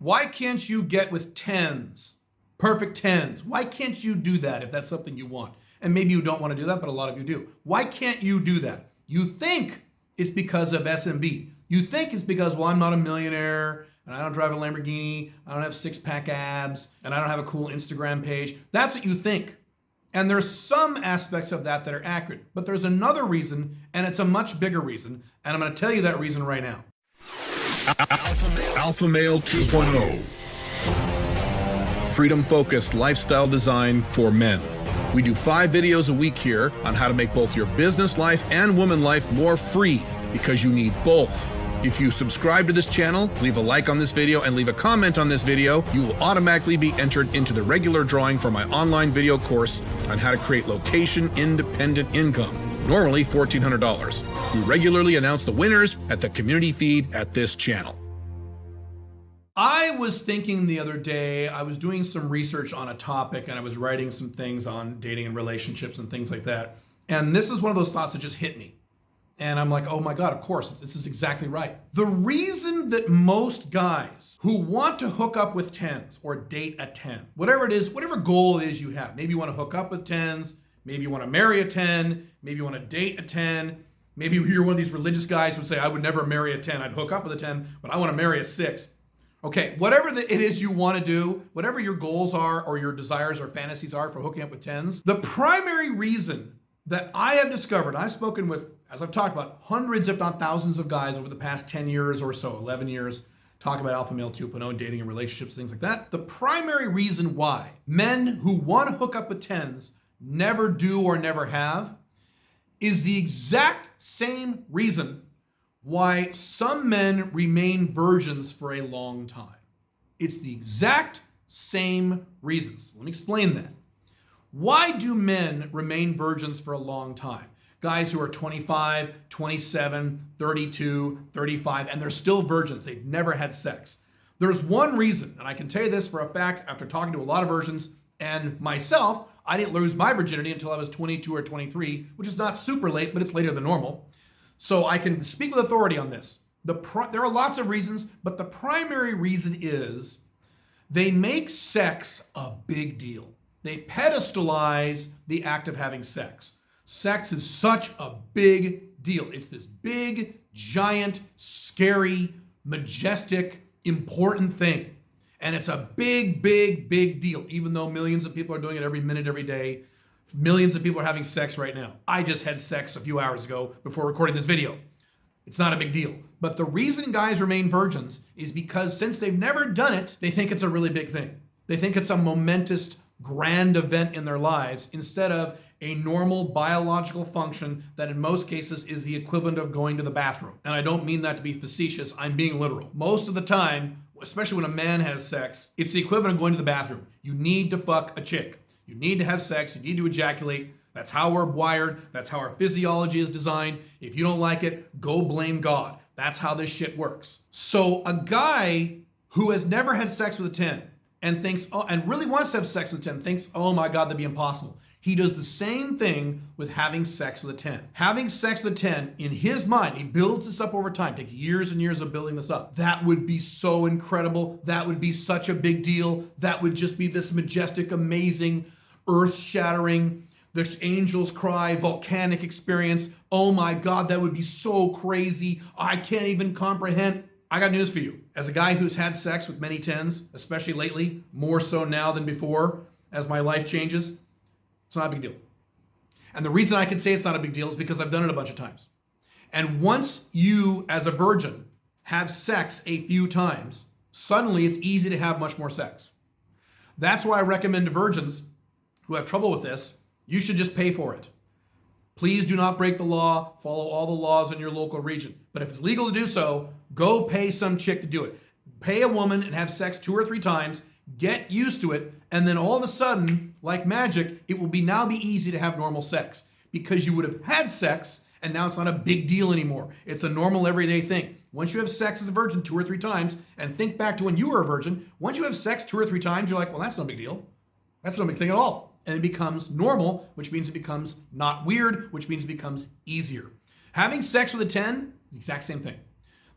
Why can't you get with tens? Perfect tens. Why can't you do that if that's something you want? And maybe you don't want to do that, but a lot of you do. Why can't you do that? You think it's because of SMB. You think it's because, well, I'm not a millionaire, and I don't drive a Lamborghini, I don't have six-pack abs, and I don't have a cool Instagram page. That's what you think. And there's some aspects of that that are accurate. But there's another reason, and it's a much bigger reason, and I'm going to tell you that reason right now. Alpha Male 2.0. Freedom-focused lifestyle design for men. We do 5 videos a week here on how to make both your business life and woman life more free, because you need both. If you subscribe to this channel, leave a like on this video, and leave a comment on this video, you will automatically be entered into the regular drawing for my online video course on how to create location-independent income, normally $1,400. We regularly announce the winners at the community feed at this channel. I was thinking the other day, I was doing some research on a topic, and I was writing some things on dating and relationships and things like that. And this is one of those thoughts that just hit me. And I'm like, oh my God, of course, this is exactly right. The reason that most guys who want to hook up with tens or date a 10, whatever it is, whatever goal it is you have, maybe you want to hook up with tens, maybe you want to marry a 10, maybe you want to date a 10, maybe you're one of these religious guys who would say, I would never marry a 10, I'd hook up with a 10, but I want to marry a 6. Okay, whatever it is you want to do, whatever your goals are or your desires or fantasies are for hooking up with 10s, the primary reason that I have discovered, I've spoken with, as I've talked about, hundreds if not thousands of guys over the past 10 years or so, 11 years, talk about Alpha Male 2.0, dating and relationships, things like that. The primary reason why men who want to hook up with 10s never do or never have is the exact same reason why some men remain virgins for a long time. It's the exact same reasons. Let me explain that. Why do men remain virgins for a long time? Guys who are 25, 27, 32, 35, and they're still virgins. They've never had sex. There's one reason, and I can tell you this for a fact after talking to a lot of virgins and myself. I didn't lose my virginity until I was 22 or 23, which is not super late, but it's later than normal. So I can speak with authority on this. There are lots of reasons, but the primary reason is they make sex a big deal. They pedestalize the act of having sex. Sex is such a big deal. It's this big, giant, scary, majestic, important thing. And it's a big, big, big deal, even though millions of people are doing it every minute, every day. Millions of people are having sex right now. I just had sex a few hours ago before recording this video. It's not a big deal. But the reason guys remain virgins is because since they've never done it, they think it's a really big thing. They think it's a momentous, grand event in their lives instead of a normal biological function that in most cases is the equivalent of going to the bathroom. And I don't mean that to be facetious, I'm being literal. Most of the time, especially when a man has sex, it's the equivalent of going to the bathroom. You need to fuck a chick. You need to have sex, you need to ejaculate. That's how we're wired, that's how our physiology is designed. If you don't like it, go blame God. That's how this shit works. So a guy who has never had sex with a 10 and thinks, oh, and really wants to have sex with a 10, thinks, oh my God, that'd be impossible. He does the same thing with having sex with a 10. Having sex with a 10, in his mind, he builds this up over time, takes years and years of building this up. That would be so incredible. That would be such a big deal. That would just be this majestic, amazing, earth-shattering, this angel's cry, volcanic experience. Oh my God, that would be so crazy. I can't even comprehend. I got news for you. As a guy who's had sex with many 10s, especially lately, more so now than before, as my life changes, it's not a big deal. And the reason I can say it's not a big deal is because I've done it a bunch of times. And once you, as a virgin, have sex a few times, suddenly it's easy to have much more sex. That's why I recommend to virgins who have trouble with this, you should just pay for it. Please do not break the law, follow all the laws in your local region. But if it's legal to do so, go pay some chick to do it. Pay a woman and have sex 2 or 3 times, get used to it, and then all of a sudden, like magic, it will now be easy to have normal sex because you would have had sex and now it's not a big deal anymore. It's a normal everyday thing. Once you have sex as a virgin 2 or 3 times, and think back to when you were a virgin, once you have sex 2 or 3 times, you're like, well, that's no big deal. That's no big thing at all. And it becomes normal, which means it becomes not weird, which means it becomes easier. Having sex with a 10, the exact same thing.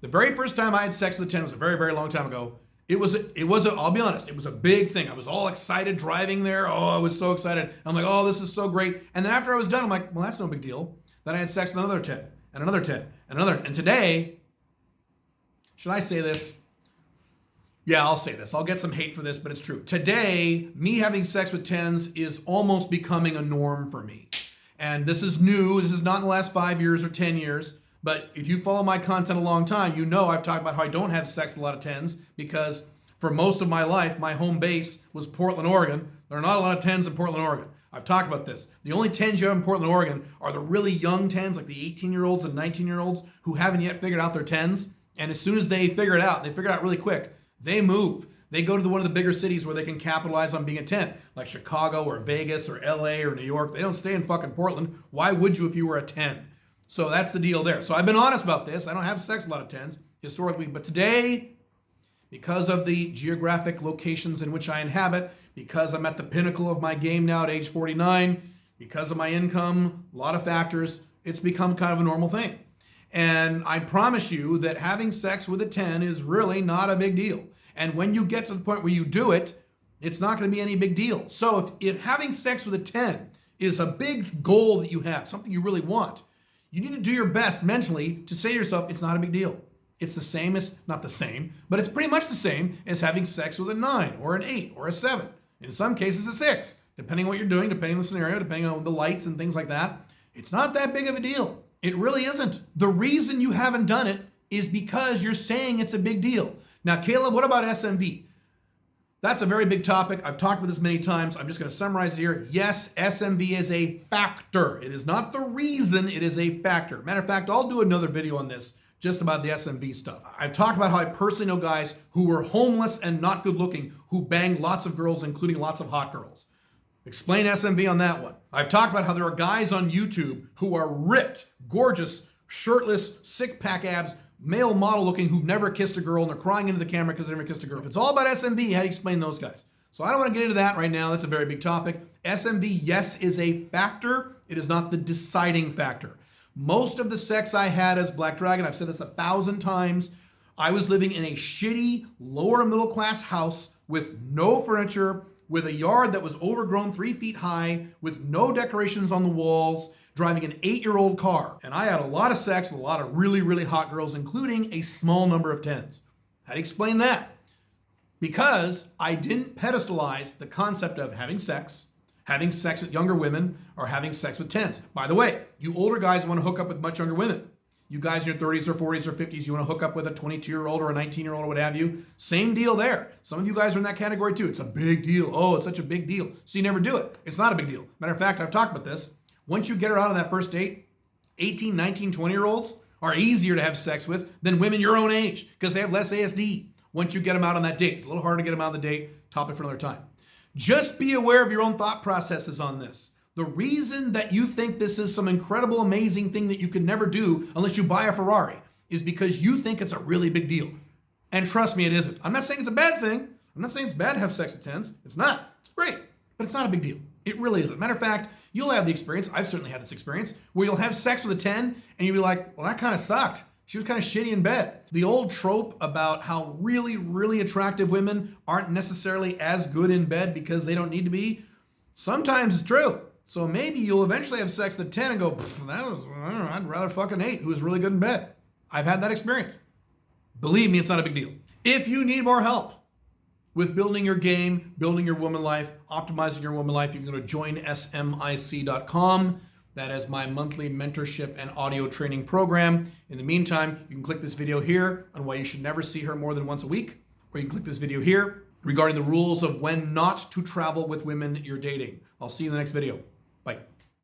The very first time I had sex with a 10 was a very, very long time ago. I'll be honest, it was a big thing. I was all excited driving there. Oh, I was so excited. I'm like, oh, this is so great. And then after I was done, I'm like, well, that's no big deal. Then I had sex with another 10 and another 10 and another. And today, should I say this? Yeah, I'll say this. I'll get some hate for this, but it's true. Today, me having sex with 10s is almost becoming a norm for me. And this is new. This is not in the last 5 years or 10 years. But if you follow my content a long time, you know I've talked about how I don't have sex with a lot of 10s because for most of my life, my home base was Portland, Oregon. There are not a lot of 10s in Portland, Oregon. I've talked about this. The only 10s you have in Portland, Oregon are the really young 10s, like the 18-year-olds and 19-year-olds who haven't yet figured out their 10s. And as soon as they figure it out, they figure it out really quick, they move. They go to one of the bigger cities where they can capitalize on being a 10, like Chicago or Vegas or LA or New York. They don't stay in fucking Portland. Why would you if you were a 10? So that's the deal there. So I've been honest about this. I don't have sex with a lot of 10s historically, but today, because of the geographic locations in which I inhabit, because I'm at the pinnacle of my game now at age 49, because of my income, a lot of factors, it's become kind of a normal thing. And I promise you that having sex with a 10 is really not a big deal. And when you get to the point where you do it, it's not going to be any big deal. So if having sex with a 10 is a big goal that you have, something you really want, you need to do your best mentally to say to yourself, it's not a big deal. It's the same as, not the same, but it's pretty much the same as having sex with a 9 or an 8 or a 7. In some cases, a 6, depending on what you're doing, depending on the scenario, depending on the lights and things like that. It's not that big of a deal. It really isn't. The reason you haven't done it is because you're saying it's a big deal. Now, Caleb, what about SMV? That's a very big topic. I've talked about this many times. I'm just going to summarize it here. Yes, SMV is a factor. It is not the reason, it is a factor. Matter of fact, I'll do another video on this just about the SMV stuff. I've talked about how I personally know guys who were homeless and not good looking who banged lots of girls, including lots of hot girls. Explain SMV on that one. I've talked about how there are guys on YouTube who are ripped, gorgeous, shirtless, six-pack abs, male model looking who've never kissed a girl and they're crying into the camera because they never kissed a girl. If it's all about SMV, how do you explain those guys? So I don't want to get into that right now. That's a very big topic. SMV, yes, is a factor. It is not the deciding factor. Most of the sex I had as Black Dragon, I've said this 1,000 times, I was living in a shitty, lower middle class house with no furniture, with a yard that was overgrown 3 feet high, with no decorations on the walls, driving an 8-year-old car. And I had a lot of sex with a lot of really, really hot girls, including a small number of 10s. How do you explain that? Because I didn't pedestalize the concept of having sex with younger women, or having sex with 10s. By the way, you older guys want to hook up with much younger women. You guys in your 30s or 40s or 50s, you want to hook up with a 22-year-old or a 19-year-old or what have you. Same deal there. Some of you guys are in that category too. It's a big deal. Oh, it's such a big deal. So you never do it. It's not a big deal. Matter of fact, I've talked about this. Once you get her out on that first date, 18, 19, 20-year-olds are easier to have sex with than women your own age because they have less ASD. Once you get them out on that date, it's a little harder to get them out on the date. Topic for another time. Just be aware of your own thought processes on this. The reason that you think this is some incredible, amazing thing that you could never do unless you buy a Ferrari is because you think it's a really big deal. And trust me, it isn't. I'm not saying it's a bad thing. I'm not saying it's bad to have sex with 10s. It's not. It's great. But it's not a big deal. It really isn't. Matter of fact, you'll have the experience, I've certainly had this experience, where you'll have sex with a 10 and you'll be like, well, that kind of sucked. She was kind of shitty in bed. The old trope about how really, really attractive women aren't necessarily as good in bed because they don't need to be, sometimes it's true. So maybe you'll eventually have sex with a 10 and go, I'd rather fuck an 8 who was really good in bed. I've had that experience. Believe me, it's not a big deal. If you need more help with building your game, building your woman life, optimizing your woman life, you can go to joinsmic.com. That is my monthly mentorship and audio training program. In the meantime, you can click this video here on why you should never see her more than once a week, or you can click this video here regarding the rules of when not to travel with women you're dating. I'll see you in the next video.